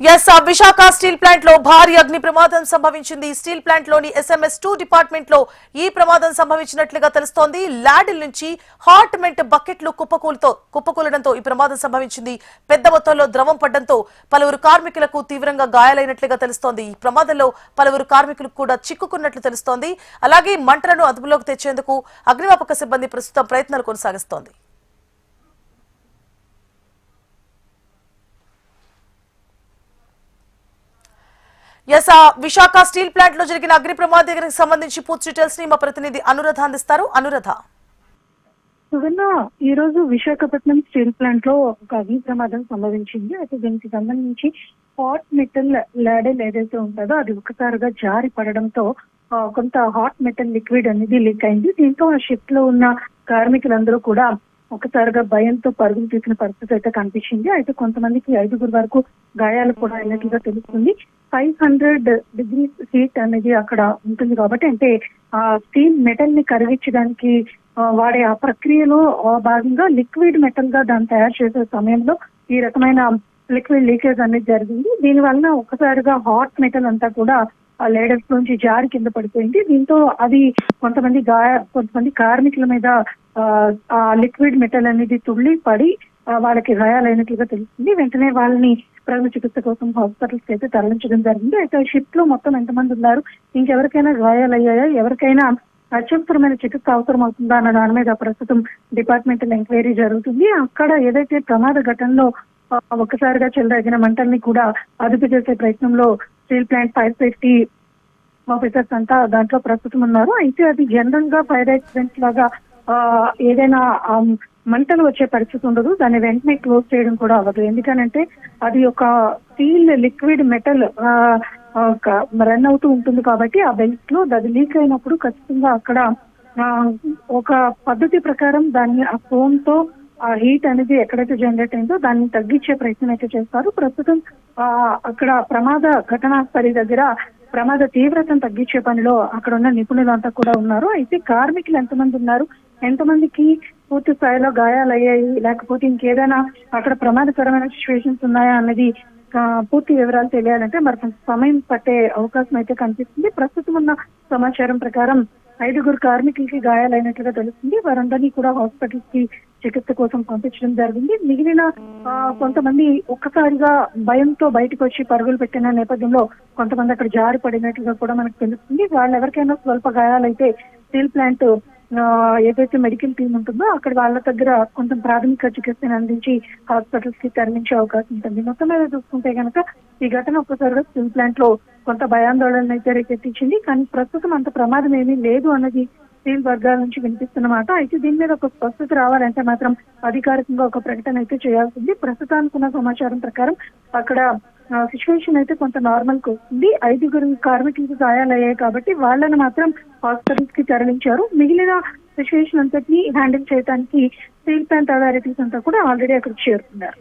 Visakha steel plant లో భారీ అగ్ని ప్రమాదం సంభవించింది. స్టీల్ ప్లాంట్ లోని SMS2 డిపార్ట్మెంట్ లో ఈ ప్రమాదం సంభవించినట్లుగా తెలుస్తోంది. లాడిల్ నుంచి హాట్ మెంట్ బకెట్లు కుప్పకూలడంతో ఈ ప్రమాదం సంభవించింది. పెద్ద మొత్తంలో ద్రవం పడడంతో పలువురు కార్మికులకు తీవ్రంగా గాయాలైనట్లుగా తెలుస్తోంది. ఈ ప్రమాదంలో పలువురు కార్మికులకు కూడా చిక్కుకున్నట్లు తెలుస్తోంది. అలాగే మంటలను అదుపులోకి తెచ్చేందుకు అగ్నిమాపక సిబ్బంది ప్రస్తుతం ప్రయత్నాలు కొనసాగిస్తోంది. విశాఖ స్టీల్ ప్లాంట్ లో జరిగిన అగ్ని ప్రమాదానికి సంబంధించి పూర్తి డీటెయిల్స్ ని మా ప్రతినిధి అనురాధ అందిస్తారు. అనురాధ, ఈ రోజు విశాఖపట్నం స్టీల్ ప్లాంట్ లో ఒక అగ్ని ప్రమాదం సంభవించింది. అయితే దీనికి సంబంధించి హాట్ మెటల్ లాడెల్ ఏదైతే ఉంటుందో అది ఒకసారిగా జారి పడడంతో కొంత హాట్ మెటల్ లిక్విడ్ అనేది లీక్ అయింది. దీంతో ఆ షిఫ్ట్ లో ఉన్న కార్మికులందరూ కూడా ఒకసారిగా భయంతో పరుగులు తీసిన పరిస్థితి అయితే కనిపించింది. అయితే కొంతమందికి 5 వరకు గాయాలు కూడా అయినట్లుగా తెలుస్తుంది. 500 degrees హీట్ అనేది అక్కడ ఉంటుంది కాబట్టి, అంటే ఆ స్టీల్ మెటల్ ని కరిగించడానికి వాడే ఆ ప్రక్రియలో భాగంగా లిక్విడ్ మెటల్ గా దాన్ని తయారు చేసే సమయంలో ఈ రకమైన లిక్విడ్ లీకేజ్ అనేది జరిగింది. దీని వలన ఒక్కసారిగా హాట్ మెటల్ అంతా కూడా ఆ లేడర్స్ నుంచి జారి కింద పడిపోయింది. దీంతో అది కొంతమంది కార్మికుల మీద ఆ లిక్విడ్ మెటల్ అనేది తుళ్ళి పడి వాళ్ళకి గాయాలైనట్లుగా తెలుస్తుంది. వెంటనే వాళ్ళని ప్రథమ చికిత్స కోసం హాస్పిటల్స్ అయితే తరలించడం జరిగింది. అయితే షిఫ్ట్ లో మొత్తం ఎంతమంది ఉన్నారు, ఇంకెవరికైనా గాయాలయ్యాయా, ఎవరికైనా అత్యవసరమైన చికిత్స అవసరం అవుతుందా అన్న దాని మీద ప్రస్తుతం డిపార్ట్మెంటల్ ఎంక్వైరీ జరుగుతుంది. అక్కడ ఏదైతే ప్రమాద ఘటనలో ఒక్కసారిగా చెలరేగిన మంటల్ని కూడా అదుపు చేసే ప్రయత్నంలో steel plant fire safety officers అంతా దాంట్లో ప్రస్తుతం ఉన్నారు. అయితే అది జనరల్ గా ఫైర్ యాక్సిడెంట్ లాగా ఏదైనా మంటలు వచ్చే పరిస్థితి ఉండదు. దాన్ని వెంటనే క్లోజ్ చేయడం కూడా అవ్వదు. ఎందుకనంటే అది ఒక స్టీల్ లిక్విడ్ మెటల్ రన్ అవుతూ ఉంటుంది కాబట్టి ఆ బెల్ట్ లో అది లీక్ అయినప్పుడు ఖచ్చితంగా అక్కడ ఒక పద్ధతి ప్రకారం దాన్ని ఆ ఫోమ్ తో ఆ హీట్ అనేది ఎక్కడైతే జనరేట్ అయిందో దాన్ని తగ్గించే ప్రయత్నం అయితే చేస్తారు. ప్రస్తుతం అక్కడ ప్రమాద ఘటనా స్థలి దగ్గర ప్రమాద తీవ్రతను తగ్గించే పనిలో అక్కడ ఉన్న నిపుణులంతా కూడా ఉన్నారు. అయితే కార్మికులు ఎంతమంది ఉన్నారు, ఎంతమందికి పూర్తి స్థాయిలో గాయాలయ్యాయి, లేకపోతే ఇంకేదైనా అక్కడ ప్రమాదకరమైన సిచ్యువేషన్స్ ఉన్నాయా అన్నది పూర్తి వివరాలు తెలియాలంటే మరి కొంత సమయం పట్టే అవకాశం అయితే కనిపిస్తుంది. ప్రస్తుతం ఉన్న సమాచారం ప్రకారం 5 కార్మికులకి గాయాలైనట్లుగా తెలుస్తుంది. వారందరినీ కూడా హాస్పిటల్స్ కి చికిత్స కోసం పంపించడం జరిగింది. మిగిలిన కొంతమంది ఒక్కసారిగా భయంతో బయటకు వచ్చి పరుగులు పెట్టిన నేపథ్యంలో కొంతమంది అక్కడ జారి పడినట్లుగా కూడా మనకు తెలుస్తుంది. వాళ్ళు ఎవరికైనా స్వల్ప గాయాలైతే స్టీల్ ప్లాంట్ ఏదైతే మెడికల్ టీం ఉంటుందో అక్కడ వాళ్ళ దగ్గర కొంచెం ప్రాథమిక చికిత్సను అందించి హాస్పిటల్స్ కి తరలించే అవకాశం ఉంటుంది. మొత్తం మీద చూసుకుంటే కనుక ఈ ఘటన ఒక్కసారిగా స్టీల్ ప్లాంట్ లో కొంత భయాందోళన అయితే రేకెత్తించింది. కానీ ప్రస్తుతం అంత ప్రమాదం ఏమీ లేదు అన్నది స్టీల్ వర్గాల నుంచి వినిపిస్తున్నమాట. అయితే దీని మీద ఒక స్పష్టత రావాలంటే మాత్రం అధికారికంగా ఒక ప్రకటన అయితే చేయాల్సింది. ప్రస్తుతానికి ఉన్న సమాచారం ప్రకారం అక్కడ సిచ్యువేషన్ అయితే కొంత నార్మల్ కి వస్తుంది. 5 కార్మికులకు గాయాలయ్యాయి కాబట్టి వాళ్ళని మాత్రం హాస్పిటల్స్ కి తరలించారు. మిగిలిన సిచ్యువేషన్ అంతటినీ హ్యాండిల్ చేయడానికి స్టీల్ ప్లాంట్ అథారిటీస్ అంతా కూడా ఆల్రెడీ అక్కడికి చేరుకున్నారు.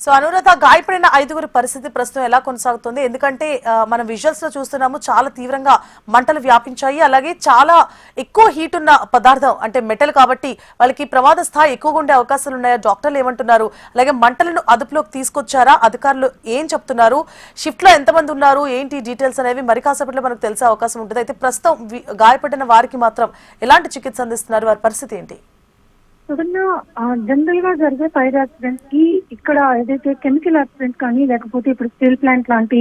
అనురాధ, గాయపడిన 5 పరిస్థితి ప్రస్తుతం ఎలా కొనసాగుతుంది? ఎందుకంటే మనం విజువల్స్ లో చూస్తున్నాము, చాలా తీవ్రంగా మంటలు వ్యాపించాయి. అలాగే చాలా ఎక్కువ హీట్ ఉన్న పదార్థం అంటే మెటల్ కాబట్టి వాళ్ళకి ప్రమాద స్థాయి ఎక్కువగా ఉండే అవకాశాలు ఉన్నాయా? డాక్టర్లు ఏమంటున్నారు? అలాగే మంటలను అదుపులోకి తీసుకొచ్చారా? అధికారులు ఏం చెప్తున్నారు? షిఫ్ట్ లో ఎంతమంది ఉన్నారు, ఏంటి డీటెయిల్స్ అనేవి మరి కాసేపట్లో మనకు తెలిసే అవకాశం ఉంటుంది. అయితే ప్రస్తుతం గాయపడిన వారికి మాత్రం ఎలాంటి చికిత్స అందిస్తున్నారు? వారి పరిస్థితి ఏంటి? జనరల్ గా జరిగే ఫైర్ యాక్సిడెంట్స్ కి ఇక్కడ ఏదైతే కెమికల్ యాక్సిడెంట్ కానీ లేకపోతే ఇప్పుడు స్టీల్ ప్లాంట్ లాంటి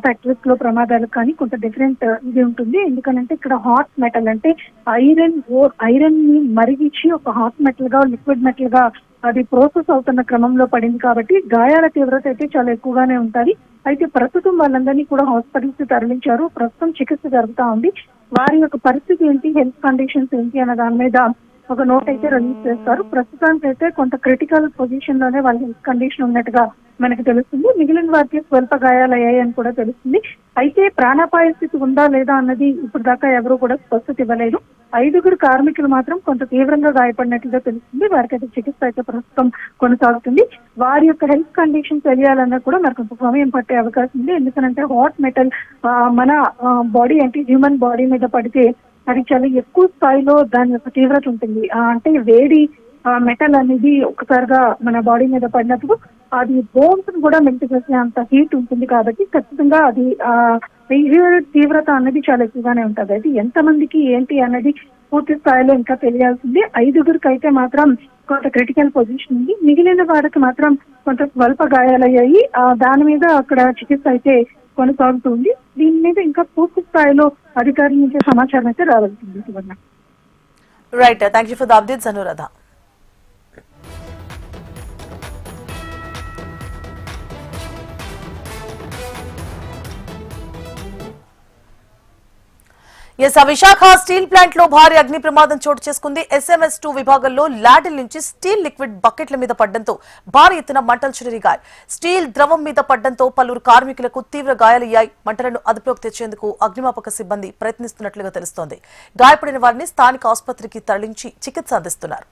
ఫ్యాక్టరీస్ లో ప్రమాదాలు కానీ కొంత డిఫరెంట్ ఇది ఉంటుంది. ఎందుకంటే ఇక్కడ హాట్ మెటల్ అంటే ఐరన్ ని మరిగించి ఒక హాట్ మెటల్ గా లిక్విడ్ మెటల్ గా అది ప్రాసెస్ అవుతున్న క్రమంలో పడింది కాబట్టి గాయాల తీవ్రత అయితే చాలా ఎక్కువగానే ఉంటుంది. అయితే ప్రస్తుతం వాళ్ళందరినీ కూడా హాస్పిటల్స్ కి తరలించారు. ప్రస్తుతం చికిత్స జరుగుతా ఉంది. వారి యొక్క పరిస్థితి ఏంటి, హెల్త్ కండిషన్స్ ఏంటి అన్న దాని మీద ఒక నోట్ అయితే రిలీజ్ చేస్తారు. ప్రస్తుతానికి అయితే కొంత క్రిటికల్ పొజిషన్ లోనే వాళ్ళ హెల్త్ కండిషన్ ఉన్నట్టుగా మనకు తెలుస్తుంది. మిగిలిన వారికి స్వల్ప గాయాలయ్యాయి అని కూడా తెలుస్తుంది. అయితే ప్రాణాపాయ స్థితి ఉందా లేదా అన్నది ఇప్పుడు దాకా ఎవరు కూడా స్పష్టత ఇవ్వలేదు. 5 కార్మికులు మాత్రం కొంత తీవ్రంగా గాయపడినట్లుగా తెలుస్తుంది. వారికి అయితే చికిత్స అయితే ప్రస్తుతం కొనసాగుతుంది. వారి యొక్క హెల్త్ కండిషన్ తెలియాలన్నా కూడా మరి కొంత సమయం పట్టే అవకాశం ఉంది. ఎందుకంటే హాట్ మెటల్ మన బాడీ అంటే హ్యూమన్ బాడీ మీద పడితే అది చాలా ఎక్కువ స్థాయిలో దాని యొక్క తీవ్రత ఉంటుంది. అంటే వేడి మెటల్ అనేది ఒకసారిగా మన బాడీ మీద పడినప్పుడు అది బోన్స్ కూడా మెల్ట్ చేసే అంత హీట్ ఉంటుంది కాబట్టి ఖచ్చితంగా అది తీవ్రత అనేది చాలా ఎక్కువగానే ఉంటుంది. అయితే ఎంతమందికి ఏంటి అనేది పూర్తి స్థాయిలో ఇంకా తెలియాల్సింది. 5గురికి అయితే మాత్రం కొంత క్రిటికల్ పొజిషన్ ఉంది. మిగిలిన వారికి మాత్రం కొంత స్వల్ప గాయాలయ్యాయి. దాని మీద అక్కడ చికిత్స అయితే కొనసాగుతుంది. దీని మీద ఇంకా పూర్తి స్థాయిలో అధికారుల నుంచి సమాచారం అయితే రావాల్సింది. Right, thank you for the updates Anuradha. Visakha steel plant లో భారీ అగ్ని ప్రమాదం చోటు చేసుకుంది. SMS2 విభాగంలో లాడిల్ నుంచి స్టీల్ లిక్విడ్ బకెట్ల మీద పడడంతో భారీ ఎత్తున మంటలు చెలరేగాయి. స్టీల్ ద్రవం మీద పడడంతో పలువురు కార్మికులకు తీవ్ర గాయాలయ్యాయి. మంటలను అదుపులోకి తెచ్చేందుకు అగ్నిమాపక సిబ్బంది ప్రయత్నిస్తున్నట్లుగా తెలుస్తోంది. గాయపడిన వారిని స్థానిక ఆసుపత్రికి తరలించి చికిత్స అందిస్తున్నారు.